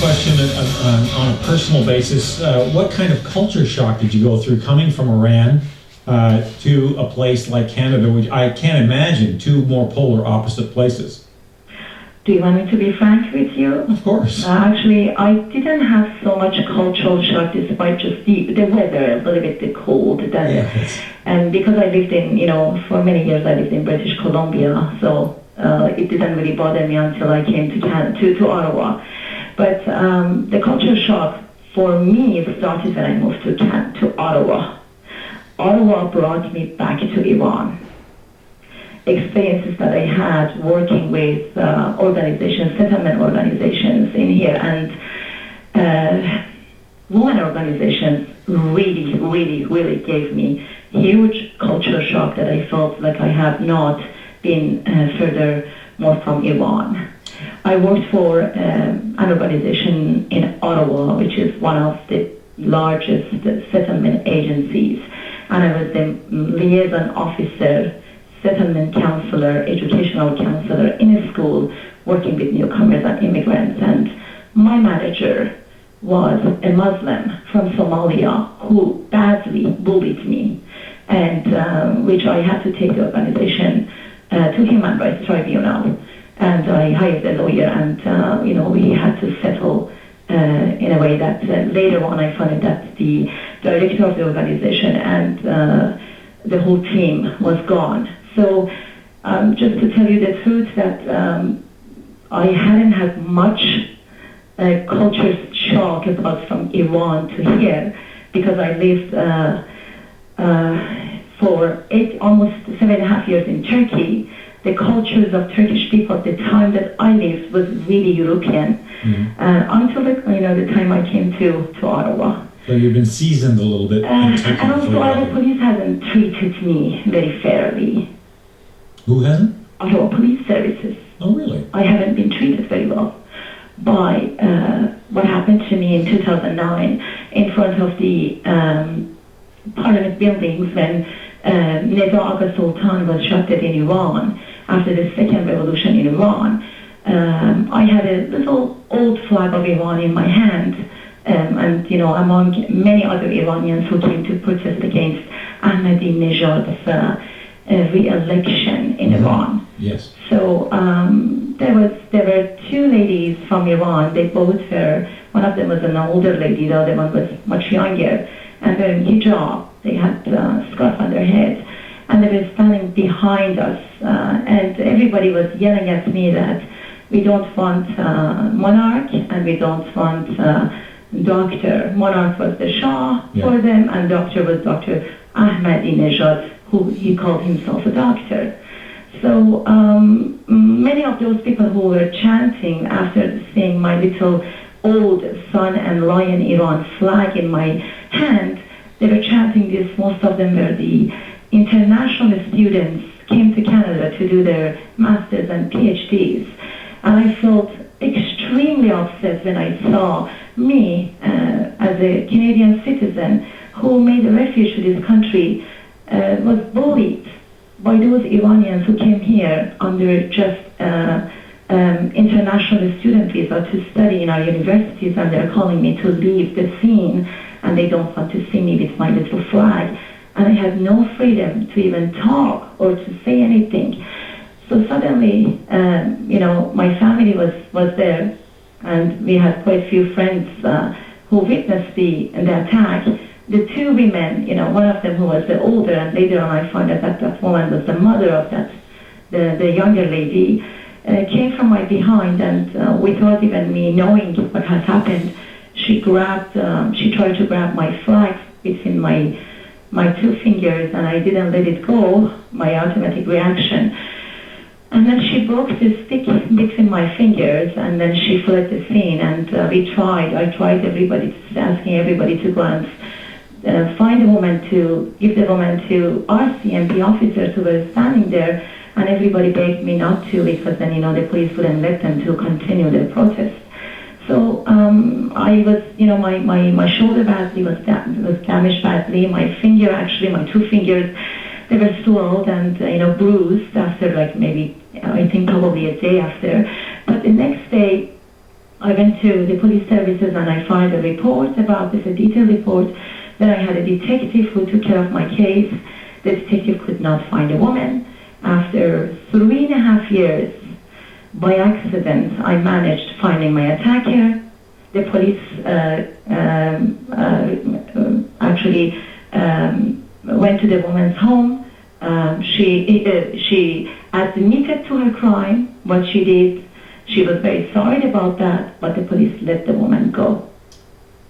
question on a personal basis. What kind of culture shock did you go through coming from Iran to a place like Canada, which I can't imagine two more polar opposite places? Do you want me to be frank with you? Of course. Actually, I didn't have so much cultural shock despite just the weather, a little bit the cold. And because I lived in, for many years I lived in British Columbia, so it didn't really bother me until I came to Ottawa. But the culture shock for me started when I moved to Ottawa. Ottawa brought me back to Iran. Experiences that I had working with organizations, settlement organizations in here, and women organizations really gave me huge cultural shock that I felt like I have not been further more from Iran. I worked for an organization in Ottawa, which is one of the largest settlement agencies, and I was the liaison officer, settlement counselor, educational counselor in a school working with newcomers and immigrants. And my manager was a Muslim from Somalia who badly bullied me, and which I had to take the organization to Human Rights Tribunal. And I hired a lawyer, and we had to settle in a way that later on I found that the director of the organization and the whole team was gone. So just to tell you the truth, that I hadn't had much culture shock about from Iran to here, because I lived for almost 7.5 years in Turkey. The cultures of Turkish people at the time that I lived was really European, until the time I came to Ottawa. So you've been seasoned a little bit. And also Ottawa police hasn't treated me very fairly. Who hasn't? Ottawa Police Services. Oh, really? I haven't been treated very well by what happened to me in 2009 in front of the parliament buildings when Neda Aga Sultan was shot dead in Iran after the second revolution in Iran. I had a little old flag of Iran in my hand, and among many other Iranians who came to protest against Ahmadinejad's re-election in Iran. Yes. So there were two ladies from Iran. They both were, one of them was an older lady, the other one was much younger, and wearing hijab. They had a scarf on their head, and they were standing behind us, and everybody was yelling at me that we don't want monarch and we don't want doctor. Monarch was the Shah for them, and doctor was Dr. Ahmadinejad, who he called himself a doctor. So many of those people who were chanting after seeing my little old sun and lion Iran flag in my hand, they were chanting this. Most of them were the international students, came to Canada to do their masters and PhDs. And I felt extremely upset when I saw me as a Canadian citizen who made a refuge to this country was bullied by those Iranians who came here under just international student visa to study in our universities, and they're calling me to leave the scene, and they don't want to see me with my little flag. And I had no freedom to even talk or to say anything. So suddenly, my family was there, and we had quite a few friends who witnessed the attack. The two women, one of them who was the older, and later on I found out that woman was the mother of the younger lady, came from my behind, and without even me knowing what had happened, she tried to grab my flag between my two fingers, and I didn't let it go, my automatic reaction. And then she broke the stick between my fingers, and then she fled the scene, and I tried asking everybody to go and find the woman, to give the woman to our CMP officers who were standing there, and everybody begged me not to, because then, the police wouldn't let them to continue their protest. So I was, my shoulder badly was damaged badly, my finger, actually my two fingers, they were swelled and, bruised after like maybe, I think probably a day after. But the next day, I went to the police services and I filed a report about this, a detailed report. Then I had a detective who took care of my case. The detective could not find a woman. After 3.5 years, by accident, I managed finding my attacker. The police actually went to the woman's home. She admitted to her crime, what she did. She was very sorry about that, but the police let the woman go.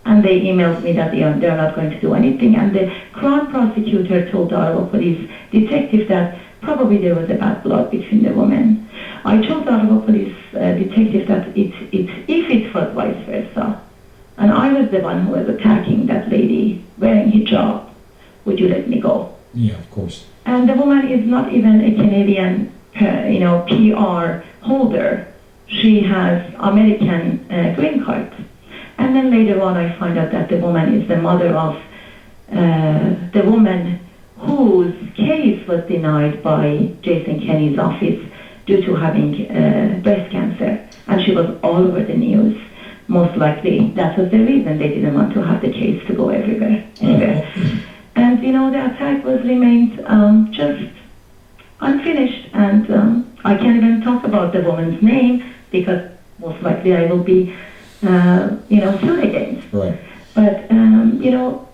And they emailed me that they're not going to do anything. And the Crown prosecutor told the Ottawa police detective that probably there was a bad blood between the women. I told the Ottawa police detective that if it was vice versa, and I was the one who was attacking that lady wearing hijab, would you let me go? Yeah, of course. And the woman is not even a Canadian, PR holder. She has American green card. And then later on, I find out that the woman is the mother of the woman whose case was denied by Jason Kenney's office due to having breast cancer. And she was all over the news. Most likely, that was the reason they didn't want to have the case to go everywhere. And the attack was remained just unfinished, and I can't even talk about the woman's name because most likely I will be, sued against. Right. But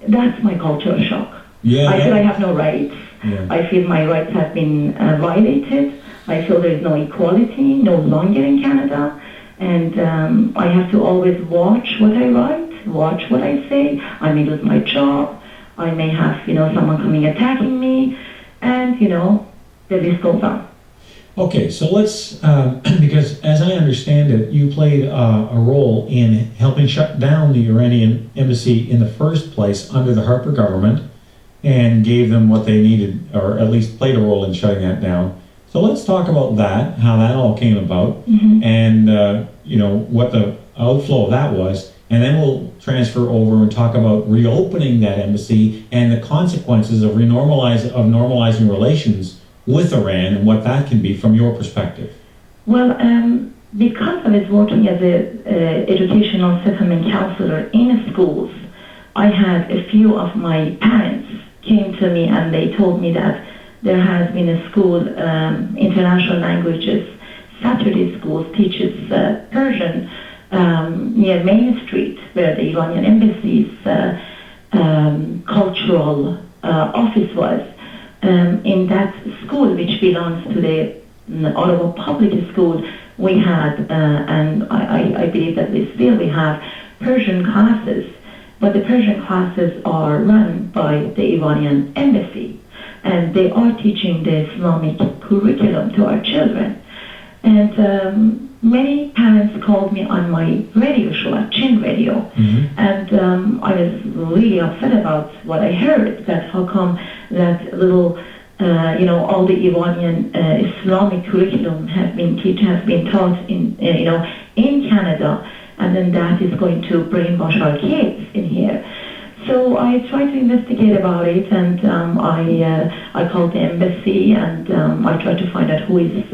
that's my cultural shock. Yeah. I feel I have no rights. Yeah. I feel my rights have been violated. I feel there is no equality, no longer in Canada, and I have to always watch what I write, watch what I say. I may lose my job. I may have, someone coming attacking me, and, the list goes on. Okay, so let's, because as I understand it, you played a role in helping shut down the Iranian embassy in the first place under the Harper government and gave them what they needed, or at least played a role in shutting that down. So let's talk about that, how that all came about, and, what the outflow of that was. And then we'll transfer over and talk about reopening that embassy and the consequences of normalizing relations with Iran and what that can be from your perspective. Well, because I was working as an educational settlement counselor in schools, I had a few of my parents came to me and they told me that there has been a school, international languages, Saturday schools teaches Persian near Main Street, where the Iranian embassy's cultural office was. In that school, which belongs to the Ottawa Public School, we had, and I believe that we have Persian classes, but the Persian classes are run by the Iranian embassy, and they are teaching the Islamic curriculum to our children. And many parents called me on my radio show at Chin Radio, and I was really upset about what I heard, that how come that little, all the Iranian Islamic curriculum has been taught in Canada, and then that is going to brainwash our kids in here. So I tried to investigate about it, and I called the embassy, and I tried to find out who is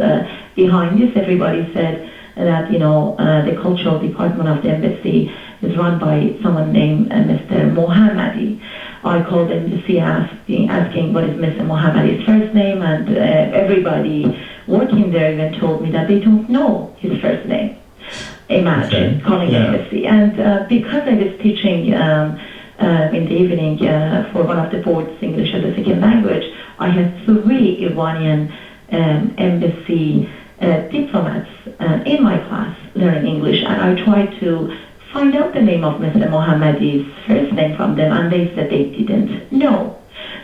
behind this. Everybody said that the cultural department of the embassy is run by someone named Mr. Mohammadi. I called the embassy asking what is Mr. Mohammadi's first name, and everybody working there even told me that they don't know his first name. Imagine calling the embassy. And because I was teaching in the evening for one of the boards, English as a second language, I had 3 Iranian embassy diplomats in my class learning English, and I tried to find out the name of Mr. Mohammadi's first name from them, and they said they didn't know.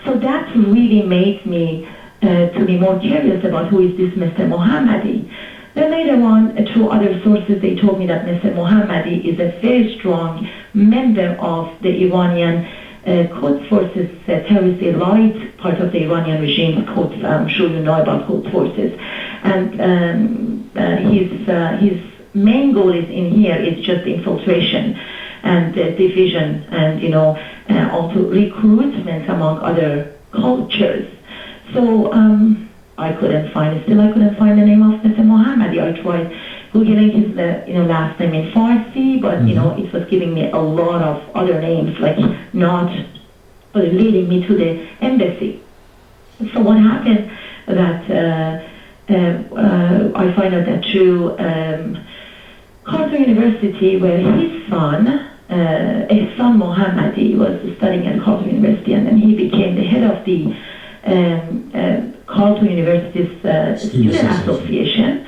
So that really made me to be more curious about who is this Mr. Mohammadi. Then later on, through other sources, they told me that Mr. Mohammadi is a very strong member of the Iranian Quds Forces, terrorist elite part of the Iranian regime. Quds, I'm sure you know about Quds Forces. And his main goal is in here is just infiltration and division, and also recruitment among other cultures. So I couldn't find the name of Mr. Mohammadi. I tried Googling his last name in Farsi, but it was giving me a lot of other names, like not leading me to the embassy. So what happened that I find out that through Khartoum University, where his son, Ehsan Mohammadi, was studying at Khartoum University, and then he became the head of the Khartoum University's Student Association.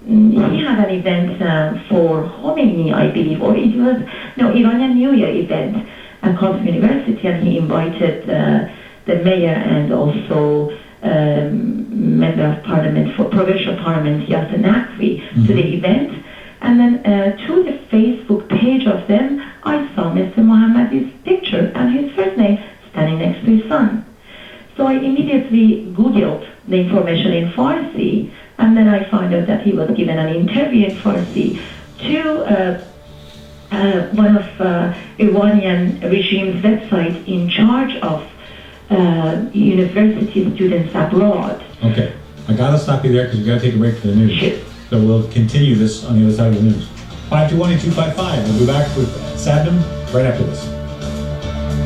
He had an event for Khomeini, I believe, or it was Iranian New Year event at Khartoum University, and he invited the mayor and also member of parliament for provincial parliament, Yasser Naqvi, to the event. And then through the Facebook page of them, I saw Mr. Mohammadi's picture and his first name standing next to his son. So I immediately Googled the information in Farsi, and then I found out that he was given an interview in Farsi to one of Iranian regime's website in charge of university students abroad. Okay, I gotta stop you there because we gotta take a break for the news. Sure. So we'll continue this on the other side of the news. 521-8255. We'll be back with Shabnam right after this.